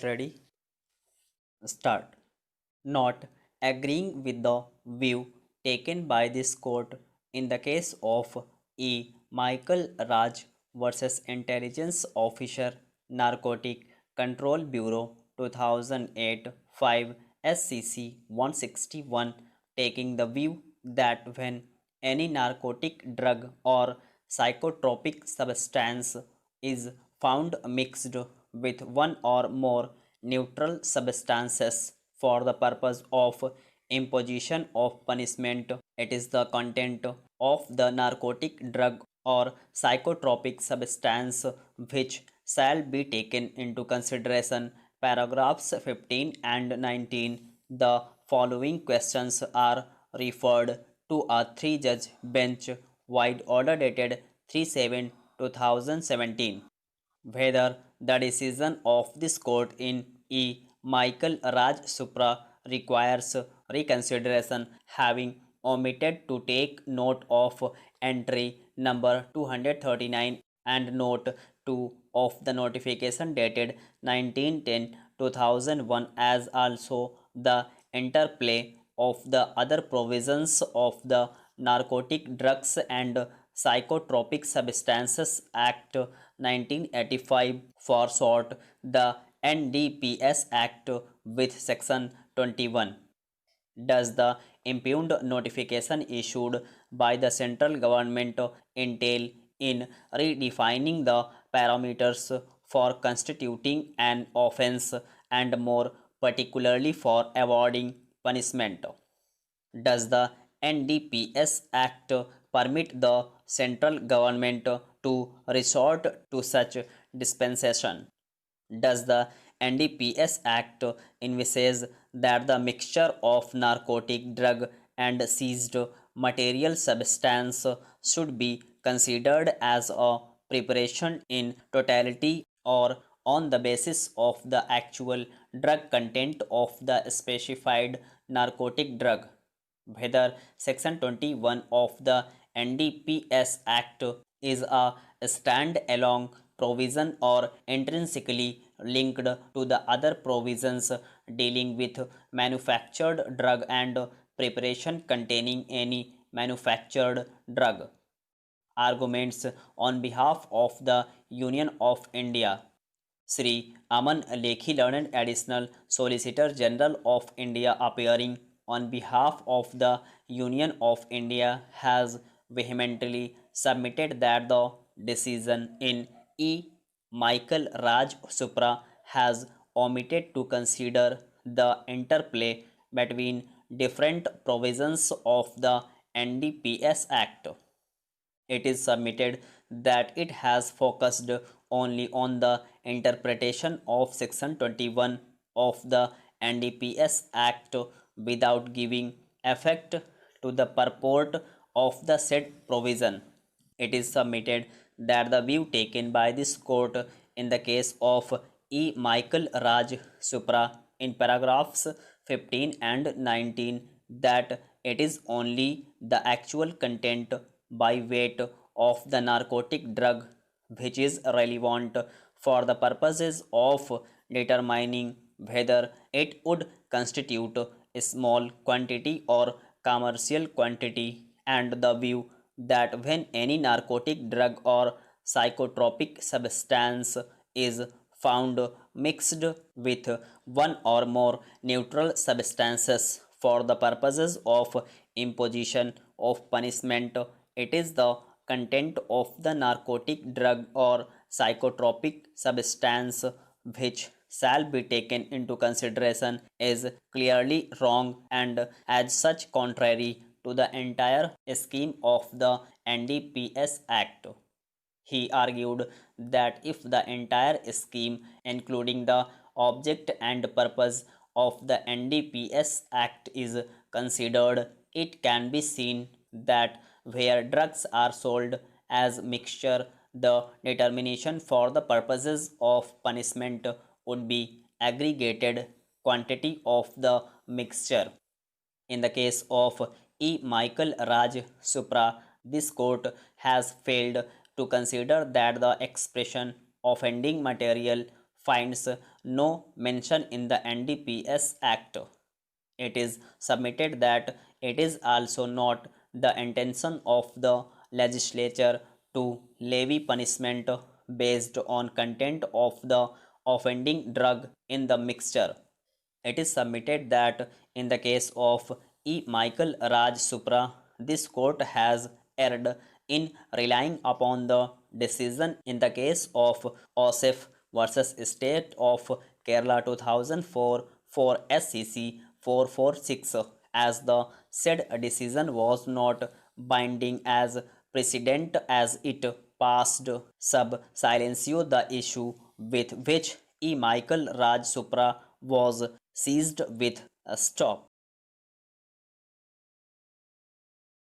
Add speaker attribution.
Speaker 1: ready? Start. Not agreeing with the view taken by this court in the case of E. Michael Raj versus Intelligence Officer Narcotic Control Bureau 2008 5 SCC 161, taking the view that when any narcotic drug or psychotropic substance is found mixed with one or more neutral substances for the purpose of imposition of punishment, it is the content of the narcotic drug or psychotropic substance which shall be taken into consideration. Paragraphs 15 and 19. The following questions are referred to a three-judge bench wide order dated 3/7/2017. Whether the decision of this court in E. Michael Raj Supra requires reconsideration, having omitted to take note of entry number 239 and note 2 of the notification dated 19/10/2001, as also the interplay of the other provisions of the Narcotic Drugs and Psychotropic Substances Act 1985, for short the NDPS Act, with section 21. Does the impugned notification issued by the central government entail in redefining the parameters for constituting an offence and more particularly for awarding punishment? Does the NDPS Act permit the central government to resort to such dispensation? Does the NDPS Act envisage that the mixture of narcotic drug and seized material substance should be considered as a preparation in totality or on the basis of the actual drug content of the specified narcotic drug? Whether section 21 of the NDPS Act is a stand-alone provision or intrinsically linked to the other provisions dealing with manufactured drug and preparation containing any manufactured drug. Arguments on behalf of the Union of India. Sri Aman Lekhi, Learned Additional Solicitor General of India, appearing on behalf of the Union of India, has vehemently submitted that the decision in E. Michael Raj Supra has omitted to consider the interplay between different provisions of the NDPS Act. It is submitted that it has focused only on the interpretation of section 21 of the NDPS Act without giving effect to the purport of the said provision. It is submitted that the view taken by this court in the case of E. Michael Raj Supra in paragraphs 15 and 19, that it is only the actual content by weight of the narcotic drug which is relevant for the purposes of determining whether it would constitute a small quantity or commercial quantity, and the view that when any narcotic drug or psychotropic substance is found mixed with one or more neutral substances for the purposes of imposition of punishment, it is the content of the narcotic drug or psychotropic substance which shall be taken into consideration is clearly wrong and as such contrary to the entire scheme of the NDPS Act. He argued that if the entire scheme, including the object and purpose of the NDPS Act, is considered, it can be seen that where drugs are sold as mixture, the determination for the purposes of punishment would be aggregated quantity of the mixture. In the case of E. Michael Raj Supra, this court has failed to consider that the expression offending material finds no mention in the NDPS Act. It is submitted that it is also not the intention of the legislature to levy punishment based on content of the offending drug in the mixture. It is submitted that in the case of E. Michael Raj Supra, this court has erred in relying upon the decision in the case of OSIF versus State of Kerala 2004 for SCC 446, as the said decision was not binding as precedent as it passed sub silencio the issue with which E. Michael Raj Supra was seized with a stop.